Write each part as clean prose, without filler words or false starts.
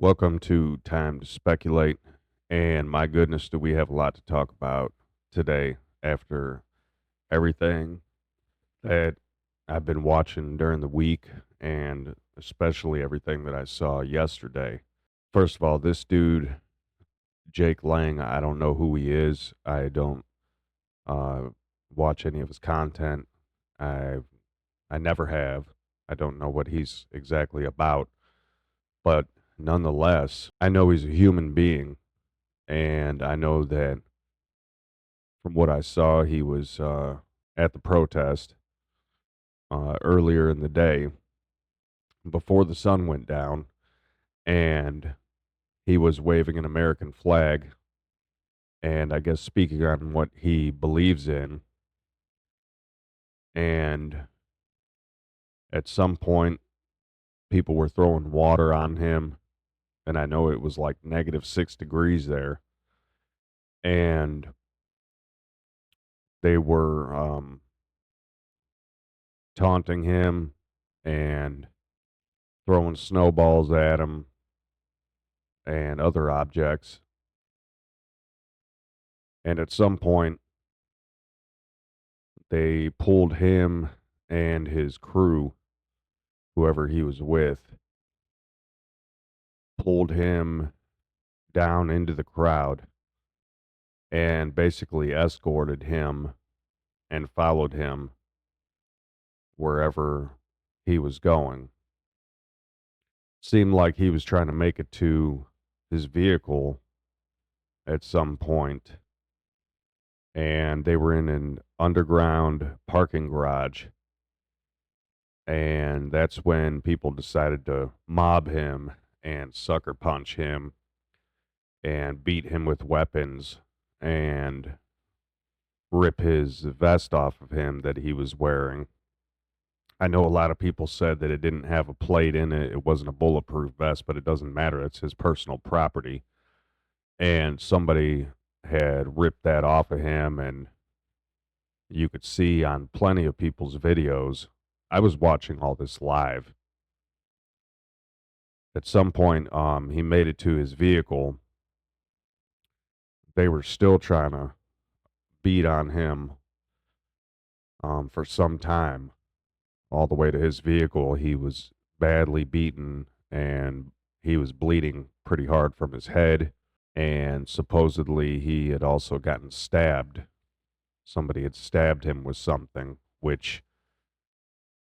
Welcome to Time to Speculate. And my goodness, do we have a lot to talk about today after everything that I've been watching during the week and especially everything that I saw yesterday. First of all, this dude, Jake Lang, I don't know who he is. I don't uh, watch any of his content. I I never have. I don't know what he's exactly about, but nonetheless, I know he's a human being. And I know that from what I saw, he was at the protest earlier in the day before the sun went down, and he was waving an American flag and I guess speaking on what he believes in. And at some point, people were throwing water on him, and I know it was like -6 degrees there, and they were taunting him and throwing snowballs at him and other objects. And at some point, they pulled him and his crew, whoever he was with, pulled him down into the crowd and basically escorted him and followed him wherever he was going. Seemed like he was trying to make it to his vehicle at some point, and they were in an underground parking garage. And that's when people decided to mob him and sucker punch him and beat him with weapons and rip his vest off of him that he was wearing. I know a lot of people said that it didn't have a plate in it. It wasn't a bulletproof vest, but it doesn't matter. It's his personal property. And somebody had ripped that off of him, and you could see on plenty of people's videos. I was watching all this live. At some point, he made it to his vehicle. They were still trying to beat on him for some time, all the way to his vehicle. He was badly beaten and he was bleeding pretty hard from his head. And supposedly he had also gotten stabbed. Somebody had stabbed him with something, which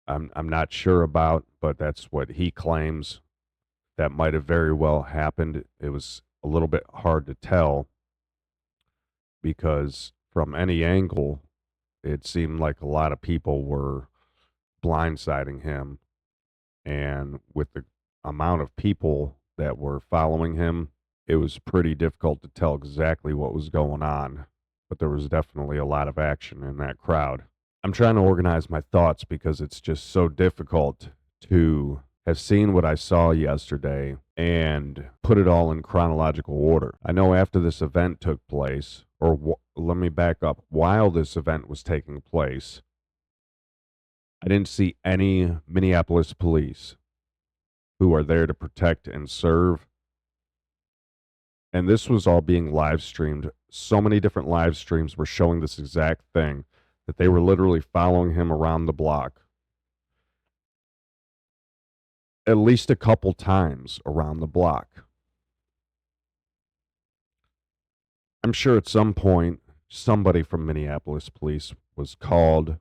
I'm not sure about, but that's what he claims. That might have very well happened. It was a little bit hard to tell because from any angle, it seemed like a lot of people were blindsiding him. And with the amount of people that were following him, it was pretty difficult to tell exactly what was going on. But there was definitely a lot of action in that crowd. I'm trying to organize my thoughts because it's just so difficult to have seen what I saw yesterday and put it all in chronological order. I know after this event took place, or let me back up, while this event was taking place, I didn't see any Minneapolis police who are there to protect and serve. And this was all being live streamed. So many different live streams were showing this exact thing, that they were literally following him around the block at least a couple times around the block. I'm sure at some point somebody from Minneapolis police was called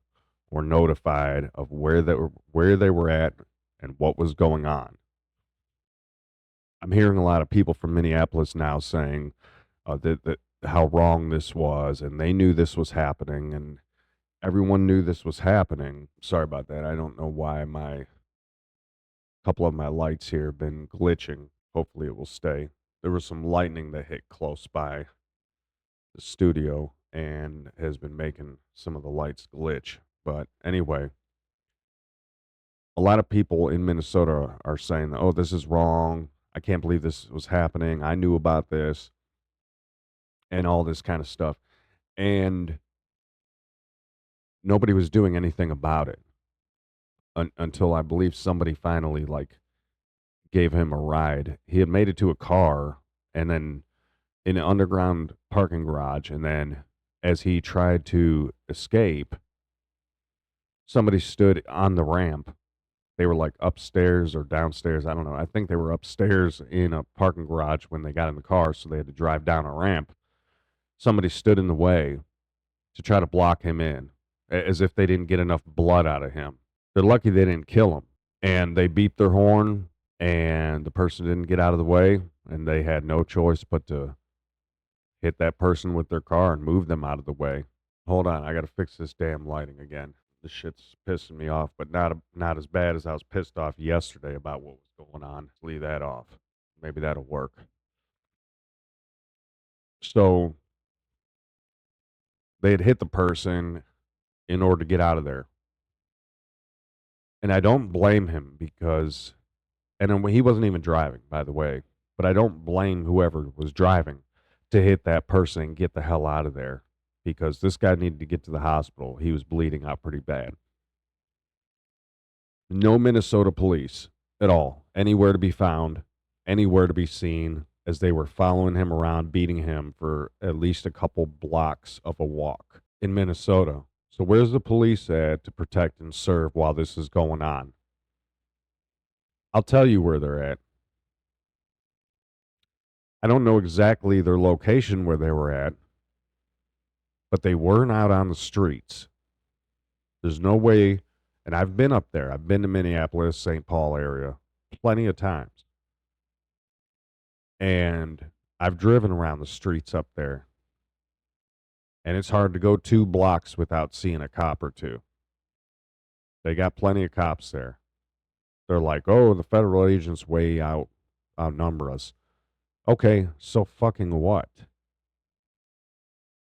or notified of where they were at and what was going on. I'm hearing a lot of people from Minneapolis now saying that how wrong this was, and they knew this was happening, and everyone knew this was happening. Sorry about that. I don't know why my couple of my lights here have been glitching. Hopefully it will stay. There was some lightning that hit close by the studio and has been making some of the lights glitch. But anyway, a lot of people in Minnesota are saying, oh, this is wrong. I can't believe this was happening. I knew about this and all this kind of stuff. And nobody was doing anything about it until I believe somebody finally like gave him a ride. He had made it to a car and then in an underground parking garage. And then as he tried to escape, somebody stood on the ramp. They were like upstairs or downstairs. I don't know. I think they were upstairs in a parking garage when they got in the car. So they had to drive down a ramp. Somebody stood in the way to try to block him in, as if they didn't get enough blood out of him. They're lucky they didn't kill him. And they beeped their horn, and the person didn't get out of the way, and they had no choice but to hit that person with their car and move them out of the way. Hold on, I got to fix this damn lighting again. This shit's pissing me off, but not as bad as I was pissed off yesterday about what was going on. Leave that off. Maybe that'll work. So they had hit the person in order to get out of there. And I don't blame him because, and then he wasn't even driving, by the way, but I don't blame whoever was driving to hit that person and get the hell out of there because this guy needed to get to the hospital. He was bleeding out pretty bad. No Minnesota police at all, anywhere to be found, anywhere to be seen, as they were following him around, beating him for at least a couple blocks of a walk in Minnesota. So where's the police at to protect and serve while this is going on? I'll tell you where they're at. I don't know exactly their location where they were at, but they weren't out on the streets. There's no way, and I've been up there. I've been to Minneapolis, St. Paul area plenty of times. And I've driven around the streets up there. And it's hard to go 2 blocks without seeing a cop or two. They got plenty of cops there. They're like, oh, the federal agents outnumber us. Okay, so fucking what?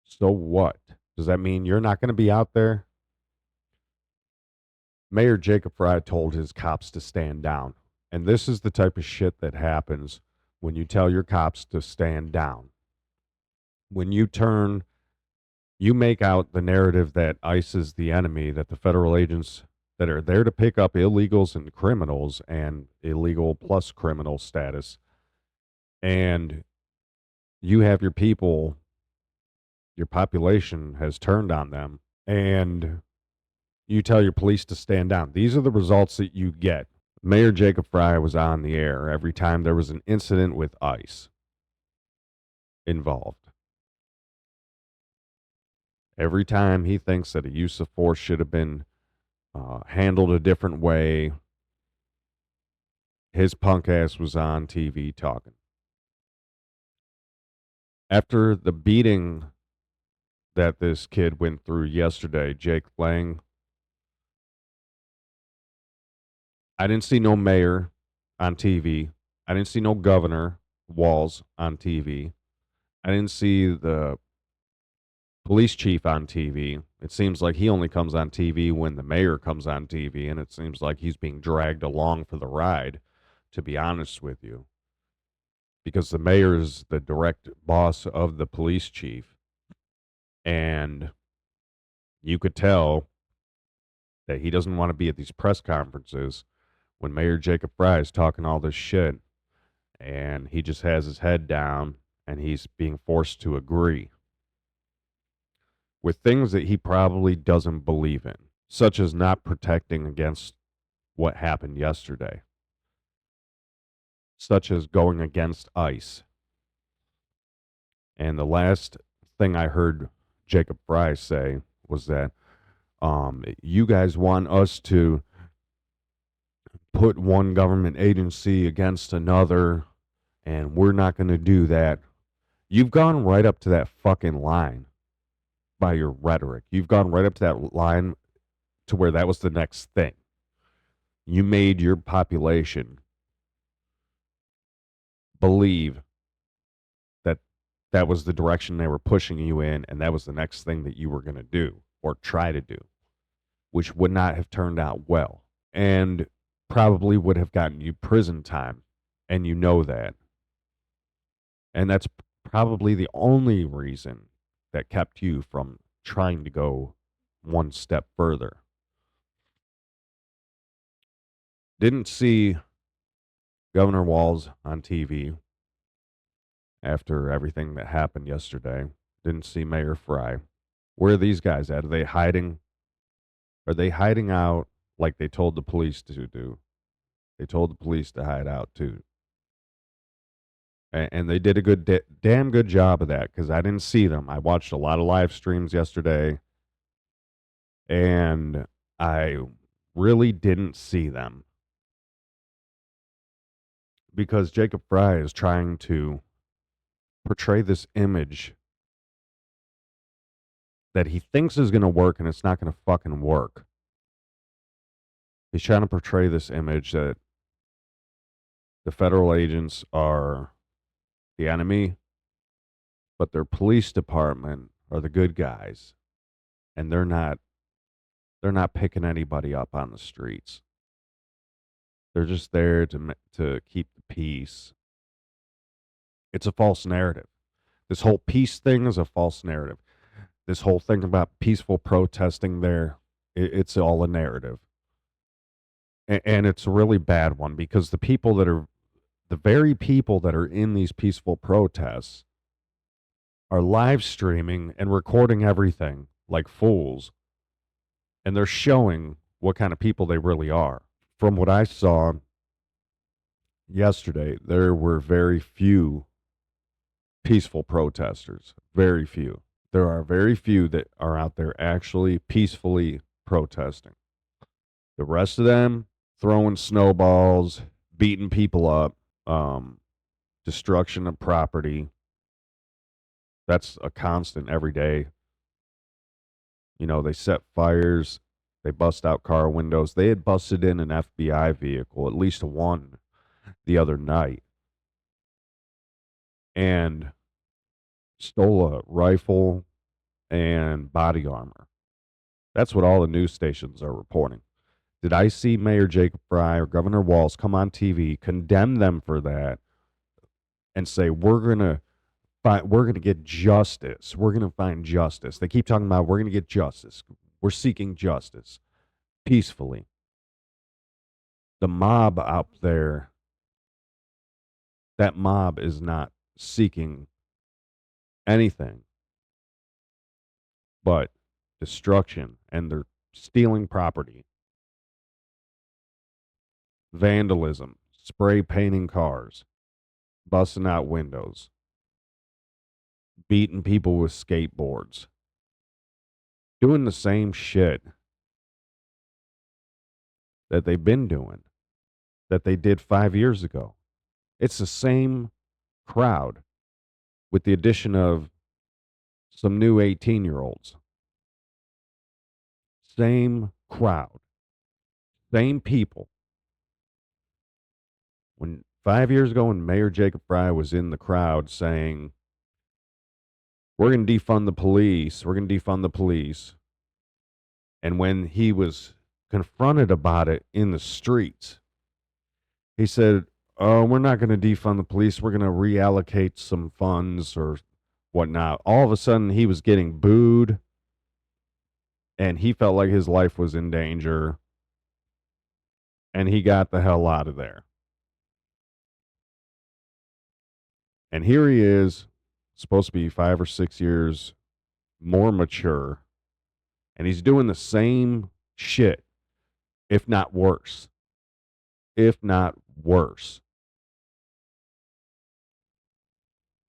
So what? Does that mean you're not going to be out there? Mayor Jacob Fry told his cops to stand down. And this is the type of shit that happens when you tell your cops to stand down. When you make out the narrative that ICE is the enemy, that the federal agents that are there to pick up illegals and criminals and illegal plus criminal status, and you have your people, your population has turned on them, and you tell your police to stand down. These are the results that you get. Mayor Jacob Fry was on the air every time there was an incident with ICE involved. Every time he thinks that a use of force should have been handled a different way, his punk ass was on TV talking. After the beating that this kid went through yesterday, Jake Lang, I didn't see no mayor on TV. I didn't see no governor Walz on TV. I didn't see the police chief on TV. It seems like he only comes on TV when the mayor comes on TV, and it seems like he's being dragged along for the ride, to be honest with you, because the mayor is the direct boss of the police chief, and you could tell that he doesn't want to be at these press conferences when Mayor Jacob Fry is talking all this shit, and he just has his head down, and he's being forced to agree with things that he probably doesn't believe in, such as not protecting against what happened yesterday, such as going against ICE. And the last thing I heard Jacob Fry say was that you guys want us to put one government agency against another, and we're not going to do that. You've gone right up to that fucking line by your rhetoric. You've gone right up to that line to where that was the next thing. You made your population believe that that was the direction they were pushing you in, and that was the next thing that you were going to do or try to do, which would not have turned out well and probably would have gotten you prison time, and you know that. And that's probably the only reason that kept you from trying to go one step further. Didn't see Governor Walz on TV after everything that happened yesterday. Didn't see Mayor Fry. Where are these guys at? Are they hiding? Are they hiding out like they told the police to do? They told the police to hide out too. And they did a damn good job of that because I didn't see them. I watched a lot of live streams yesterday, and I really didn't see them because Jacob Fry is trying to portray this image that he thinks is going to work, and it's not going to fucking work. He's trying to portray this image that the federal agents are the enemy, but their police department are the good guys, and they're not picking anybody up on the streets. They're just there to keep the peace. It's a false narrative. This whole peace thing is a false narrative. This whole thing about peaceful protesting it's all a narrative. And it's a really bad one because the very people that are in these peaceful protests are live streaming and recording everything like fools. And they're showing what kind of people they really are. From what I saw yesterday, there were very few peaceful protesters. Very few. There are very few that are out there actually peacefully protesting. The rest of them throwing snowballs, beating people up, destruction of property. That's a constant every day. You know, they set fires, they bust out car windows. They had busted in an FBI vehicle, at least one, the other night, and stole a rifle and body armor. That's what all the news stations are reporting. Did I see Mayor Jacob Fry or Governor Walz come on TV, condemn them for that, and say we're gonna get justice. We're gonna find justice. They keep talking about we're gonna get justice. We're seeking justice peacefully. The mob out there, that mob is not seeking anything but destruction, and they're stealing property, vandalism, spray painting cars, busting out windows, beating people with skateboards, doing the same shit that they've been doing, that they did 5 years ago. It's the same crowd with the addition of some new 18-year-olds. Same crowd, same people. When 5 years ago, when Mayor Jacob Fry was in the crowd saying, we're going to defund the police, we're going to defund the police. And when he was confronted about it in the streets, he said, oh, we're not going to defund the police. We're going to reallocate some funds or whatnot. All of a sudden, he was getting booed, and he felt like his life was in danger, and he got the hell out of there. And here he is, supposed to be 5 or 6 years more mature, and he's doing the same shit, if not worse. If not worse.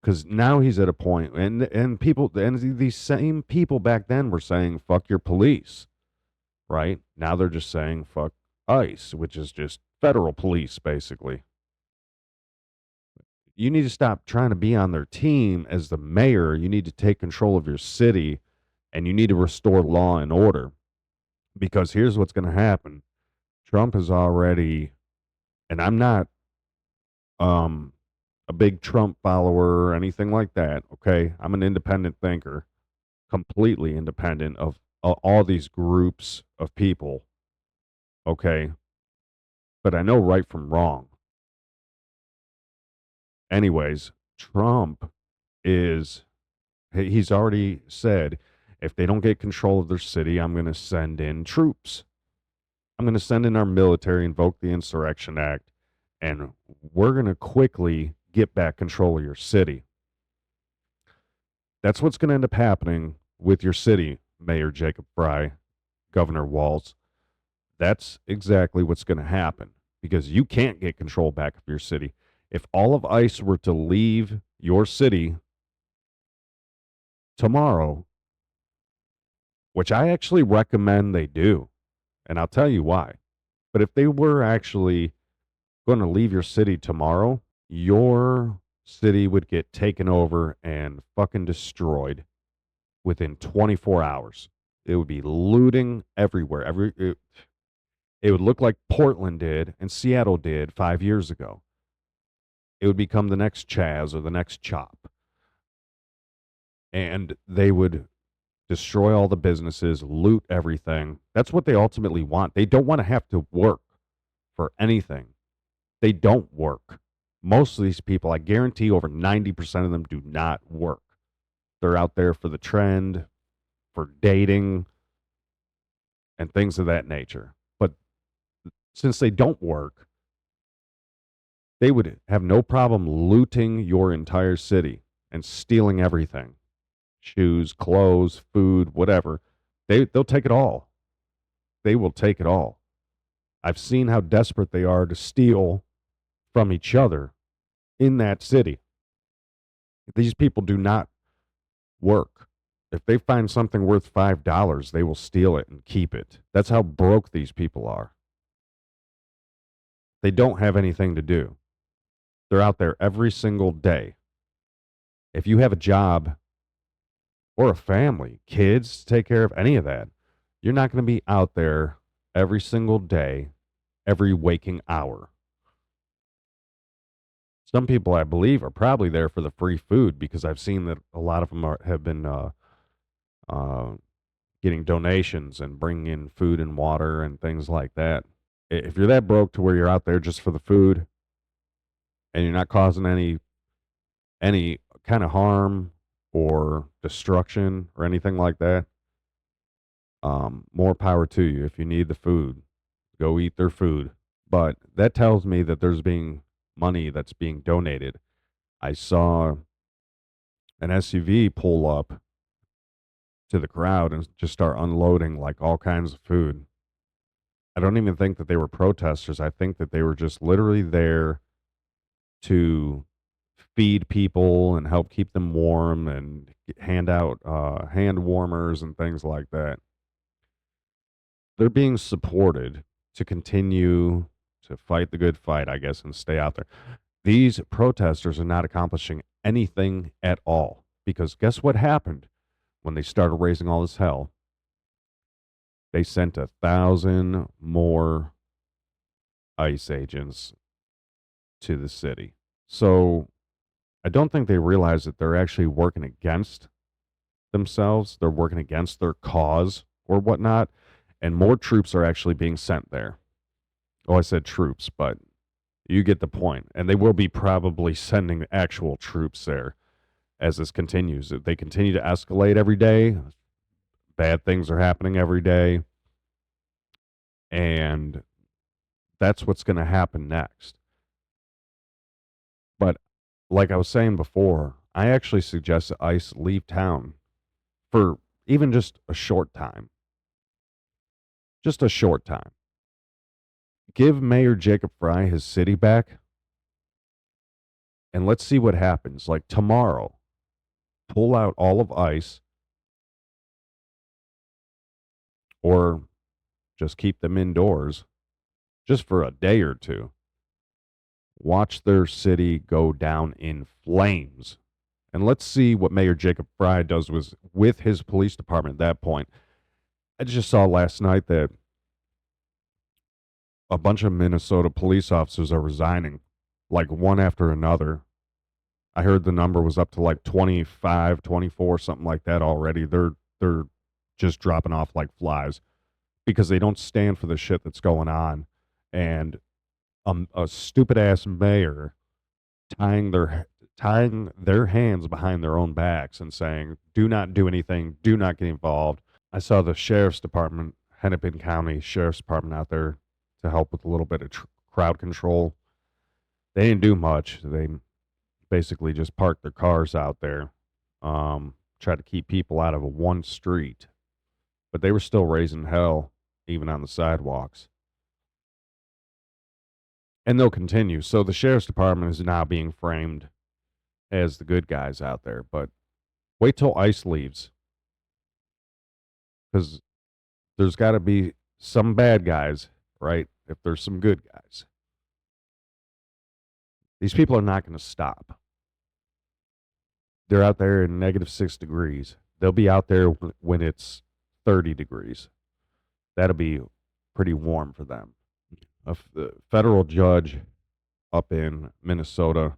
Because now he's at a point, and people, and these same people back then were saying, fuck your police, right? Now they're just saying, fuck ICE, which is just federal police, basically. You need to stop trying to be on their team as the mayor. You need to take control of your city, and you need to restore law and order. Because here's what's going to happen. Trump is already, and I'm not a big Trump follower or anything like that, okay? I'm an independent thinker, completely independent of all these groups of people, okay? But I know right from wrong. Anyways, Trump he's already said, if they don't get control of their city, I'm going to send in troops. I'm going to send in our military, invoke the Insurrection Act, and we're going to quickly get back control of your city. That's what's going to end up happening with your city, Mayor Jacob Fry, Governor Walz. That's exactly what's going to happen because you can't get control back of your city. If all of ICE were to leave your city tomorrow, which I actually recommend they do, and I'll tell you why. But if they were actually going to leave your city tomorrow, your city would get taken over and fucking destroyed within 24 hours. It would be looting everywhere. It would look like Portland did and Seattle did 5 years ago. It would become the next Chaz or the next Chop. And they would destroy all the businesses, loot everything. That's what they ultimately want. They don't want to have to work for anything. They don't work. Most of these people, I guarantee over 90% of them do not work. They're out there for the trend, for dating, and things of that nature. But since they don't work, they would have no problem looting your entire city and stealing everything. Shoes, clothes, food, whatever. They'll take it all. They will take it all. I've seen how desperate they are to steal from each other in that city. These people do not work. If they find something worth $5, they will steal it and keep it. That's how broke these people are. They don't have anything to do. They're out there every single day. If you have a job or a family, kids, to take care of any of that, you're not going to be out there every single day, every waking hour. Some people, I believe, are probably there for the free food because I've seen that a lot of them have been getting donations and bringing in food and water and things like that. If you're that broke to where you're out there just for the food and you're not causing any kind of harm or destruction or anything like that, more power to you. If you need the food, go eat their food. But that tells me that there's being money that's being donated. I saw an SUV pull up to the crowd and just start unloading like all kinds of food. I don't even think that they were protesters. I think that they were just literally there to feed people and help keep them warm and hand out hand warmers and things like that. They're being supported to continue to fight the good fight, I guess, and stay out there. These protesters are not accomplishing anything at all because guess what happened when they started raising all this hell? They sent 1,000 more ICE agents to the city. So I don't think they realize that they're actually working against themselves. They're working against their cause or whatnot. And more troops are actually being sent there. Oh, I said troops, but you get the point. And they will be probably sending actual troops there as this continues. They continue to escalate every day. Bad things are happening every day. And that's what's going to happen next. But like I was saying before, I actually suggest that ICE leave town for even just a short time. Just a short time. Give Mayor Jacob Fry his city back, and let's see what happens. Like tomorrow, pull out all of ICE, or just keep them indoors just for a day or two. Watch their city go down in flames. And let's see what Mayor Jacob Fry does with his police department at that point. I just saw last night that a bunch of Minnesota police officers are resigning, like one after another. I heard the number was up to like 25, 24, something like that already. They're just dropping off like flies because they don't stand for the shit that's going on. And a stupid ass mayor tying their hands behind their own backs and saying, "Do not do anything. Do not get involved." I saw the sheriff's department, Hennepin County Sheriff's Department, out there to help with a little bit of crowd control. They didn't do much. They basically just parked their cars out there, tried to keep people out of one street, but they were still raising hell even on the sidewalks. And they'll continue. So the sheriff's department is now being framed as the good guys out there. But wait till ICE leaves, because there's got to be some bad guys, right? If there's some good guys, these people are not going to stop. They're out there in -6 degrees. They'll be out there when it's 30 degrees. That'll be pretty warm for them. A federal judge up in Minnesota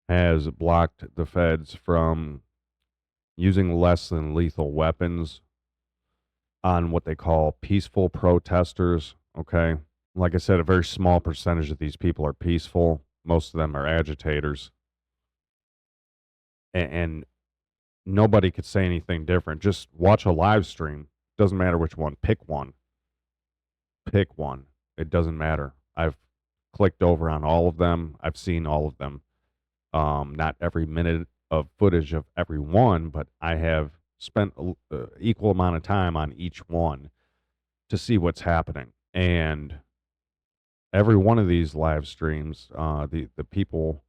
has blocked the feds from using less than lethal weapons on what they call peaceful protesters. Okay. Like I said, a very small percentage of these people are peaceful. Most of them are agitators. And nobody could say anything different. Just watch a live stream. Doesn't matter which one. Pick one. Pick one. It doesn't matter. I've clicked over on all of them. I've seen all of them. Not every minute of footage of every one, but I have spent equal amount of time on each one to see what's happening. And every one of these live streams, the people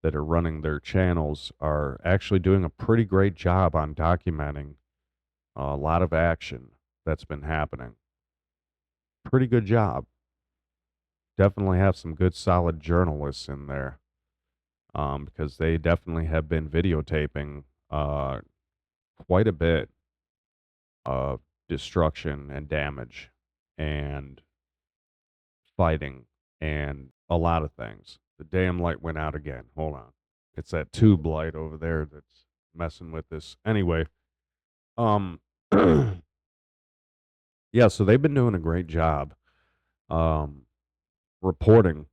that are running their channels are actually doing a pretty great job on documenting a lot of action that's been happening. Pretty good job. Definitely have some good solid journalists in there, because they definitely have been videotaping quite a bit of destruction and damage and fighting and a lot of things. The damn light went out again. Hold on. It's that tube light over there that's messing with this. Anyway, um yeah, so they've been doing a great job um reporting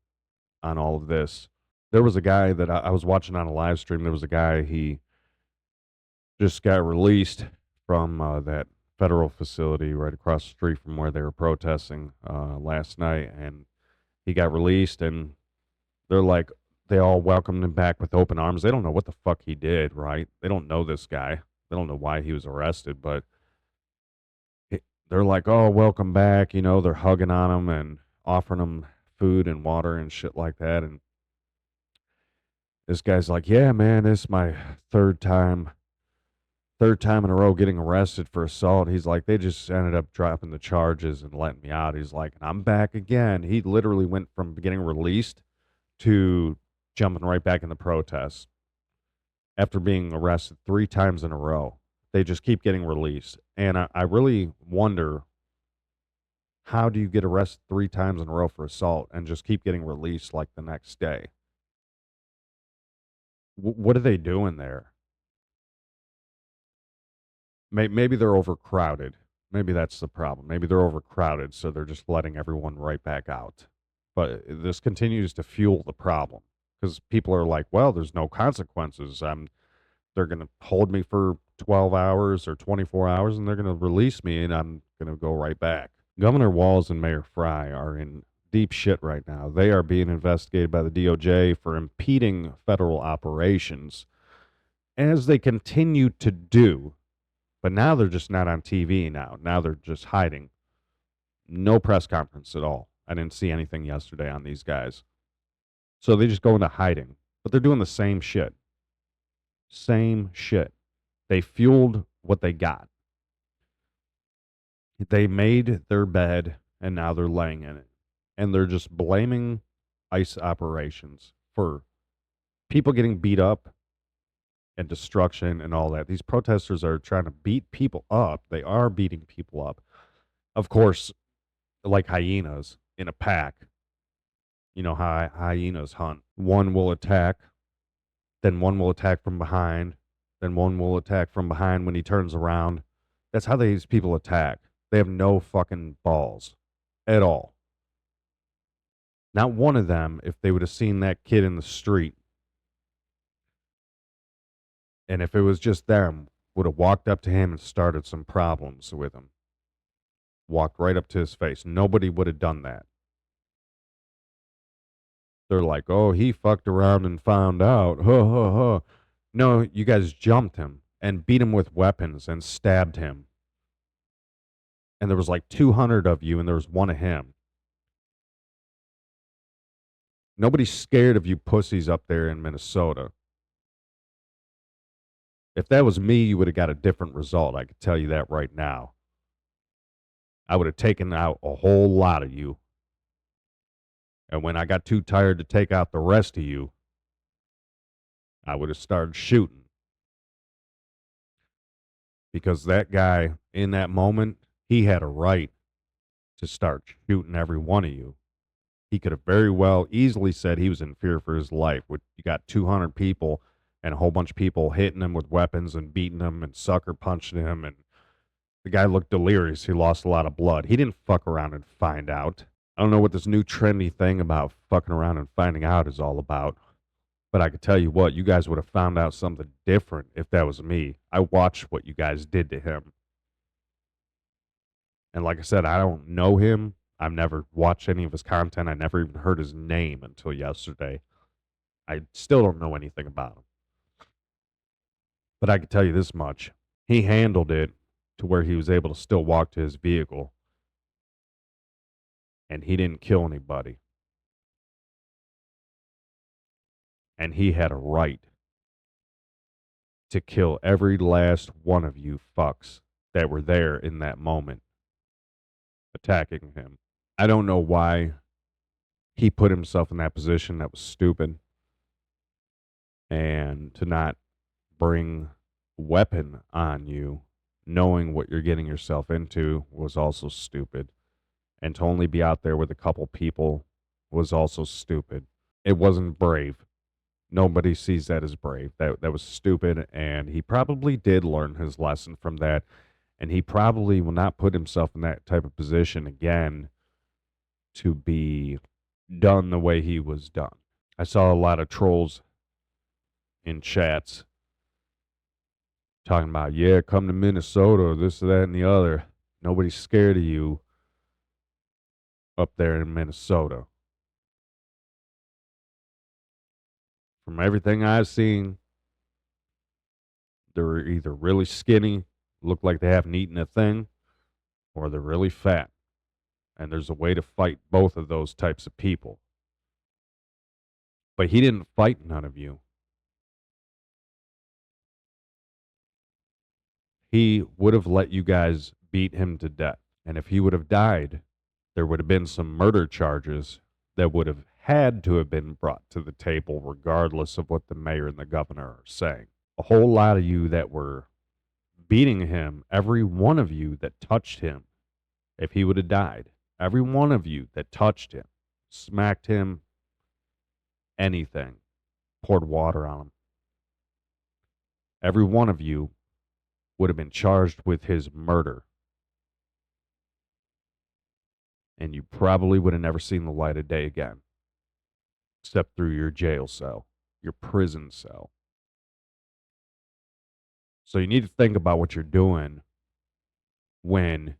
on all of this. There was a guy that I was watching on a live stream. There was a guy, he just got released from that federal facility right across the street from where they were protesting last night, and he got released, and they're like, they all welcomed him back with open arms. They don't know what the fuck he did, right? They don't know this guy. They don't know why he was arrested, but they're like, oh, welcome back. You know, they're hugging on him and offering him food and water and shit like that. And this guy's like, yeah, man, this is my third time in a row getting arrested for assault. He's like, they just ended up dropping the charges and letting me out. He's like, I'm back again. He literally went from getting released to jumping right back in the protests after being arrested 3 times in a row. They just keep getting released. And I really wonder, how do you get arrested 3 times in a row for assault and just keep getting released like the next day? What are they doing there? Maybe they're overcrowded. Maybe that's the problem. Maybe they're overcrowded, so they're just letting everyone right back out. But this continues to fuel the problem, because people are like, well, there's no consequences. They're going to hold me for 12 hours or 24 hours, and they're going to release me, and I'm going to go right back. Governor Walz and Mayor Fry are in deep shit right now. They are being investigated by the DOJ for impeding federal operations, as they continue to do. But now they're just not on TV now. Now they're just hiding. No press conference at all. I didn't see anything yesterday on these guys. So they just go into hiding. But they're doing the same shit. Same shit. They fueled what they got. They made their bed, and now they're laying in it. And they're just blaming ICE operations for people getting beat up and destruction and all that. These protesters are trying to beat people up. They are beating people up. Of course, like hyenas in a pack. You know how hyenas hunt. One will attack, then one will attack from behind, then one will attack from behind when he turns around. That's how these people attack. They have no fucking balls at all. Not one of them, if they would have seen that kid in the street, and if it was just them, would have walked up to him and started some problems with him. Walked right up to his face. Nobody would have done that. They're like, oh, he fucked around and found out. Huh, huh, huh. No, you guys jumped him and beat him with weapons and stabbed him. And there was like 200 of you, and there was one of him. Nobody's scared of you pussies up there in Minnesota. If that was me, you would have got a different result. I could tell you that right now. I would have taken out a whole lot of you. And when I got too tired to take out the rest of you, I would have started shooting. Because that guy in that moment, he had a right to start shooting every one of you. He could have very well easily said he was in fear for his life. You got 200 people and a whole bunch of people hitting him with weapons and beating him and sucker punching him. And the guy looked delirious. He lost a lot of blood. He didn't fuck around and find out. I don't know what this new trendy thing about fucking around and finding out is all about. But I could tell you what, you guys would have found out something different if that was me. I watched what you guys did to him. And like I said, I don't know him. I've never watched any of his content. I never even heard his name until yesterday. I still don't know anything about him. But I can tell you this much. He handled it to where he was able to still walk to his vehicle. And he didn't kill anybody. And he had a right to kill every last one of you fucks that were there in that moment attacking him. I don't know why he put himself in that position. That was stupid. And to not bring weapon on you, knowing what you're getting yourself into, was also stupid. And to only be out there with a couple people was also stupid. It wasn't brave. Nobody sees that as brave. That was stupid, and he probably did learn his lesson from that, and he probably will not put himself in that type of position again to be done the way he was done. I saw a lot of trolls in chats talking about, yeah, come to Minnesota, this, that, and the other. Nobody's scared of you up there in Minnesota. From everything I've seen, they're either really skinny, look like they haven't eaten a thing, or they're really fat. And there's a way to fight both of those types of people. But he didn't fight none of you. He would have let you guys beat him to death. And if he would have died, there would have been some murder charges that would have had to have been brought to the table, regardless of what the mayor and the governor are saying. A whole lot of you that were beating him, every one of you that touched him, if he would have died, every one of you that touched him, smacked him, anything, poured water on him, every one of you would have been charged with his murder. And you probably would have never seen the light of day again, except through your jail cell, your prison cell. So you need to think about what you're doing when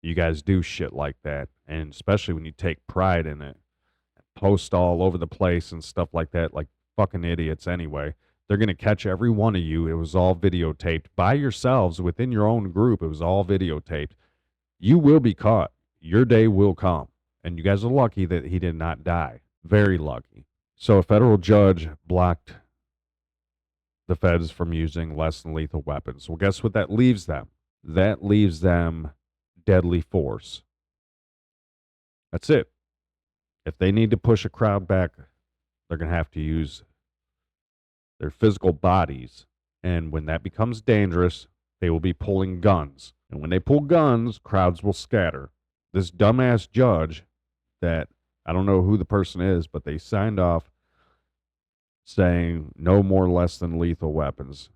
you guys do shit like that, and especially when you take pride in it, post all over the place and stuff like that, like fucking idiots anyway. They're going to catch every one of you. It was all videotaped by yourselves within your own group. It was all videotaped. You will be caught. Your day will come. And you guys are lucky that he did not die. Very lucky. So a federal judge blocked the feds from using less than lethal weapons. Well, guess what that leaves them? That leaves them deadly force. That's it. If they need to push a crowd back, they're going to have to use their physical bodies. And when that becomes dangerous, they will be pulling guns. And when they pull guns, crowds will scatter. This dumbass judge that, I don't know who the person is, but they signed off saying no more less than lethal weapons,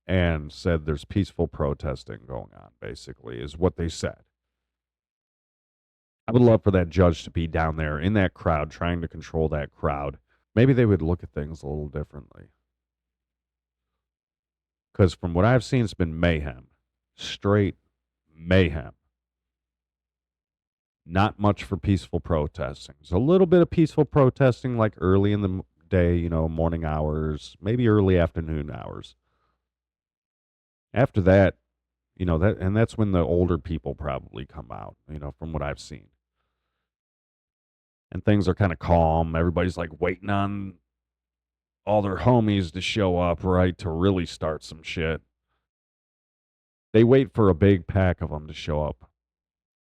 and said there's peaceful protesting going on, basically, is what they said. I would love for that judge to be down there in that crowd, trying to control that crowd. Maybe they would look at things a little differently. Because from what I've seen, it's been mayhem. Straight mayhem. Not much for peaceful protesting. There's a little bit of peaceful protesting like early in the day, morning hours, maybe early afternoon hours. After that, that's when the older people probably come out, from what I've seen. And things are kind of calm. Everybody's like waiting on all their homies to show up, right, to really start some shit. They wait for a big pack of them to show up,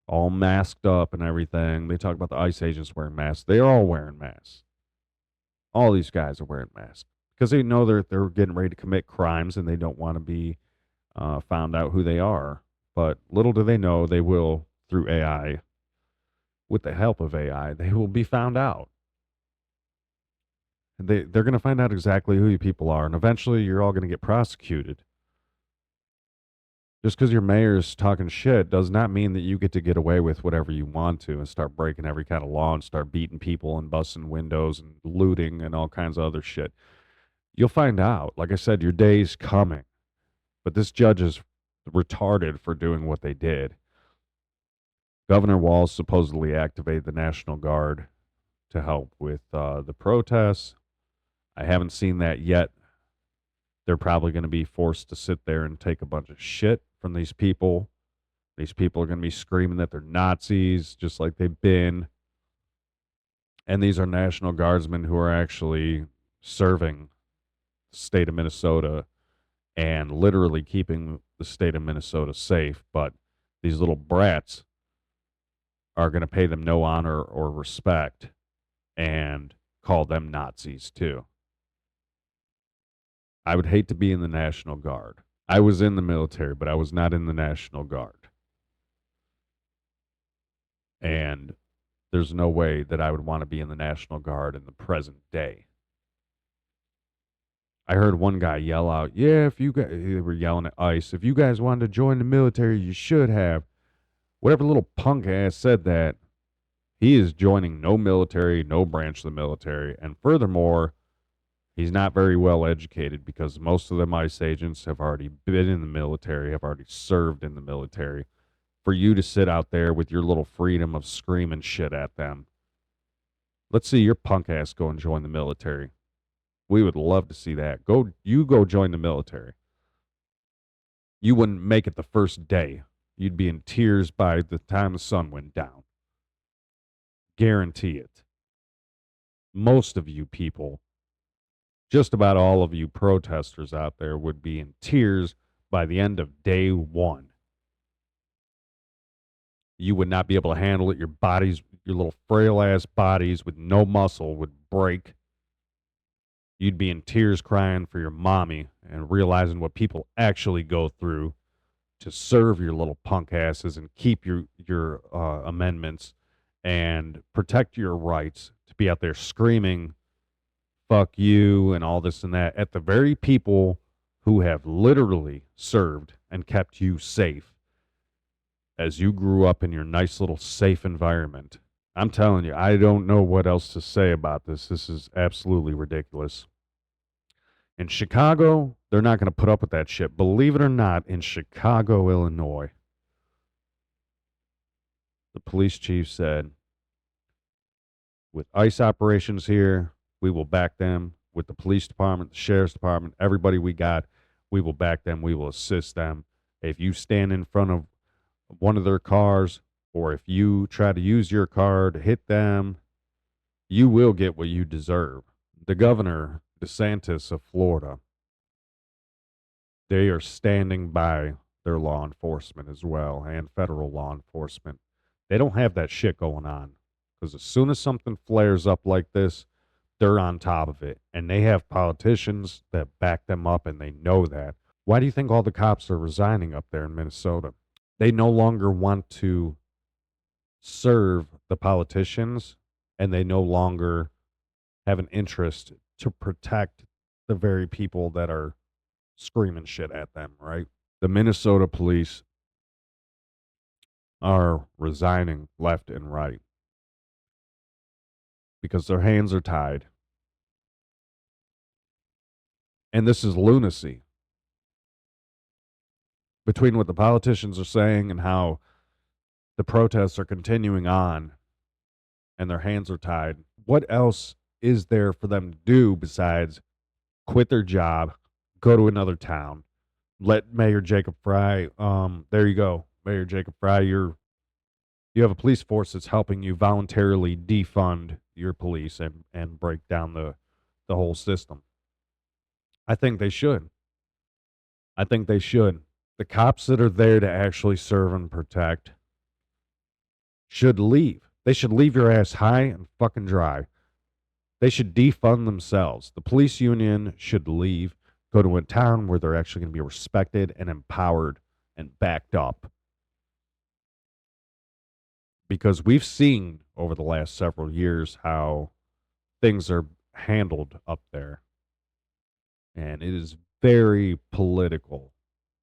all masked up and everything. They talk about the ICE agents wearing masks. They're all wearing masks. All these guys are wearing masks because they know they're getting ready to commit crimes and they don't want to be found out who they are. But little do they know, they will, through AI, with the help of AI, they will be found out. They're going to find out exactly who you people are, and eventually you're all going to get prosecuted. Just because your mayor's talking shit does not mean that you get to get away with whatever you want to and start breaking every kind of law and start beating people and busting windows and looting and all kinds of other shit. You'll find out. Like I said, your day's coming. But this judge is retarded for doing what they did. Governor Walz supposedly activated the National Guard to help with the protests. I haven't seen that yet. They're probably going to be forced to sit there and take a bunch of shit from these people. These people are going to be screaming that they're Nazis, just like they've been. And these are National Guardsmen who are actually serving the state of Minnesota and literally keeping the state of Minnesota safe. But these little brats are going to pay them no honor or respect and call them Nazis too. I would hate to be in the National Guard. I was in the military, but I was not in the National Guard. And there's no way that I would want to be in the National Guard in the present day. I heard one guy yell out, yeah, if you guys, they were yelling at ICE, if you guys wanted to join the military, you should have. Whatever little punk ass said that, he is joining no military, no branch of the military. And furthermore, he's not very well educated because most of them ICE agents have already been in the military, have already served in the military. For you to sit out there with your little freedom of screaming shit at them, let's see your punk ass go and join the military. We would love to see that. You go join the military. You wouldn't make it the first day. You'd be in tears by the time the sun went down. Guarantee it. Most of you people, just about all of you protesters out there, would be in tears by the end of day one. You would not be able to handle it. Your bodies, your little frail ass bodies with no muscle would break. You'd be in tears crying for your mommy and realizing what people actually go through to serve your little punk asses and keep your amendments and protect your rights to be out there screaming fuck you and all this and that at the very people who have literally served and kept you safe as you grew up in your nice little safe environment. I'm telling you, I don't know what else to say about this. This is absolutely ridiculous. In Chicago, they're not going to put up with that shit. Believe it or not, in Chicago, Illinois, the police chief said, with ICE operations here, we will back them. With the police department, the sheriff's department, everybody we got, we will back them. We will assist them. If you stand in front of one of their cars, or if you try to use your car to hit them, you will get what you deserve. The governor, DeSantis of Florida, they are standing by their law enforcement as well and federal law enforcement. They don't have that shit going on because as soon as something flares up like this, they're on top of it. And they have politicians that back them up and they know that. Why do you think all the cops are resigning up there in Minnesota? They no longer want to serve the politicians and they no longer have an interest to protect the very people that are screaming shit at them, right? The Minnesota police are resigning left and right because their hands are tied. And this is lunacy. Between what the politicians are saying and how The protests are continuing on and their hands are tied. What else is there for them to do besides quit their job, go to another town, let Mayor Jacob Fry, there you go. Mayor Jacob Fry, you have a police force that's helping you voluntarily defund your police and break down the whole system. I think they should. I think they should. The cops that are there to actually serve and protect should leave. They should leave your ass high and fucking dry. They should defund themselves. The police union should leave, go to a town where they're actually going to be respected and empowered and backed up. Because we've seen over the last several years how things are handled up there. And it is very political.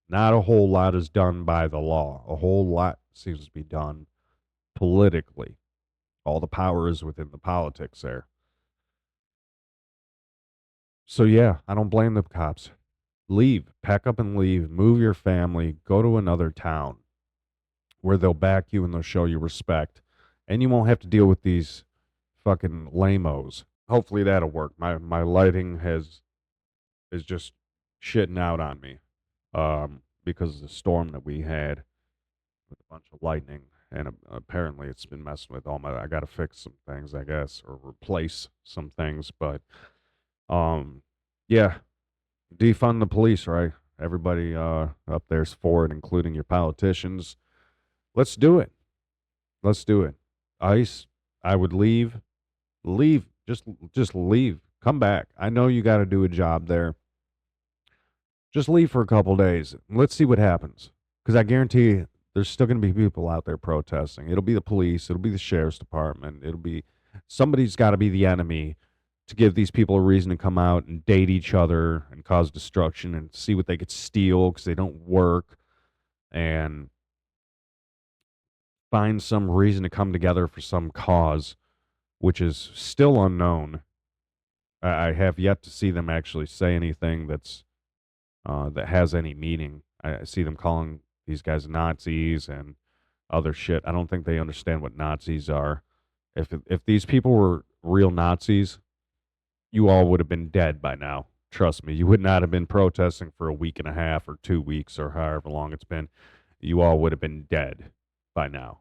Not a whole lot is done by the law. A whole lot seems to be done politically. All the power is within the politics there. So yeah, I don't blame the cops. Leave, pack up and leave, move your family, go to another town where they'll back you and they'll show you respect. And you won't have to deal with these fucking lamos. Hopefully that'll work. My lighting is just shitting out on me. Because of the storm that we had with a bunch of lightning. And apparently it's been messing with all my, I got to fix some things, I guess, or replace some things. But, yeah, defund the police, right? Everybody up there's for it, including your politicians. Let's do it. Let's do it. ICE, I would leave, just leave. Come back. I know you got to do a job there. Just leave for a couple days. Let's see what happens. Because I guarantee you, there's still going to be people out there protesting. It'll be the police. It'll be the sheriff's department. It'll be somebody's got to be the enemy to give these people a reason to come out and date each other and cause destruction and see what they could steal because they don't work and find some reason to come together for some cause, which is still unknown. I have yet to see them actually say anything that has any meaning. I see them calling these guys Nazis and other shit. I don't think they understand what Nazis are. If these people were real Nazis, you all would have been dead by now. Trust me, you would not have been protesting for a week and a half or 2 weeks or however long it's been. You all would have been dead by now.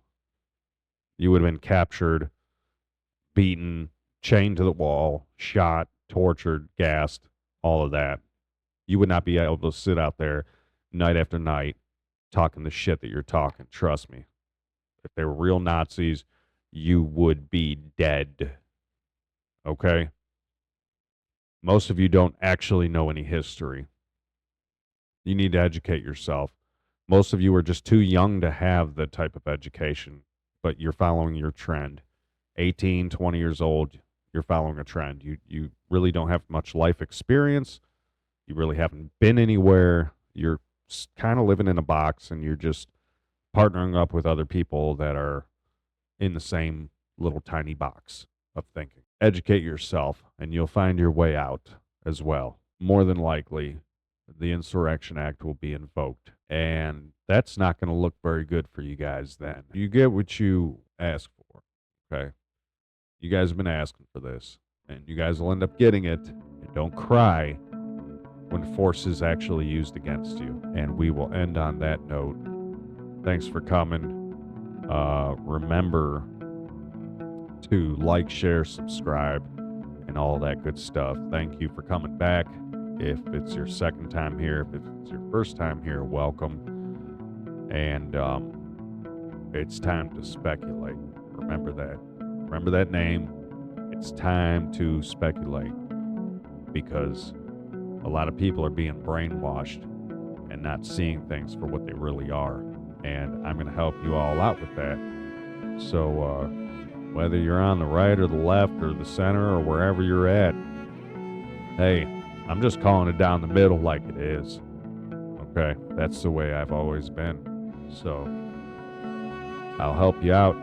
You would have been captured, beaten, chained to the wall, shot, tortured, gassed, all of that. You would not be able to sit out there night after night talking the shit that you're talking. Trust me. If they were real Nazis, you would be dead. Okay? Most of you don't actually know any history. You need to educate yourself. Most of you are just too young to have the type of education, but you're following your trend. 18, 20 years old, you're following a trend. You really don't have much life experience. You really haven't been anywhere. You're kind of living in a box, and you're just partnering up with other people that are in the same little tiny box of thinking. Educate yourself, and you'll find your way out as well. More than likely, the Insurrection Act will be invoked, and that's not going to look very good for you guys then. You get what you ask for, okay? You guys have been asking for this, and you guys will end up getting it. And don't cry when force is actually used against you. And we will end on that note. Thanks for coming. Remember to like, share, subscribe, and all that good stuff. Thank you for coming back. If it's your second time here, if it's your first time here, welcome. And it's time to speculate. Remember that. Remember that name. It's time to speculate, because a lot of people are being brainwashed and not seeing things for what they really are. And I'm going to help you all out with that. So whether you're on the right or the left or the center or wherever you're at, hey, I'm just calling it down the middle like it is. Okay? That's the way I've always been. So I'll help you out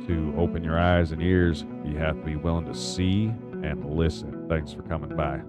to open your eyes and ears. You have to be willing to see and listen. Thanks for coming by.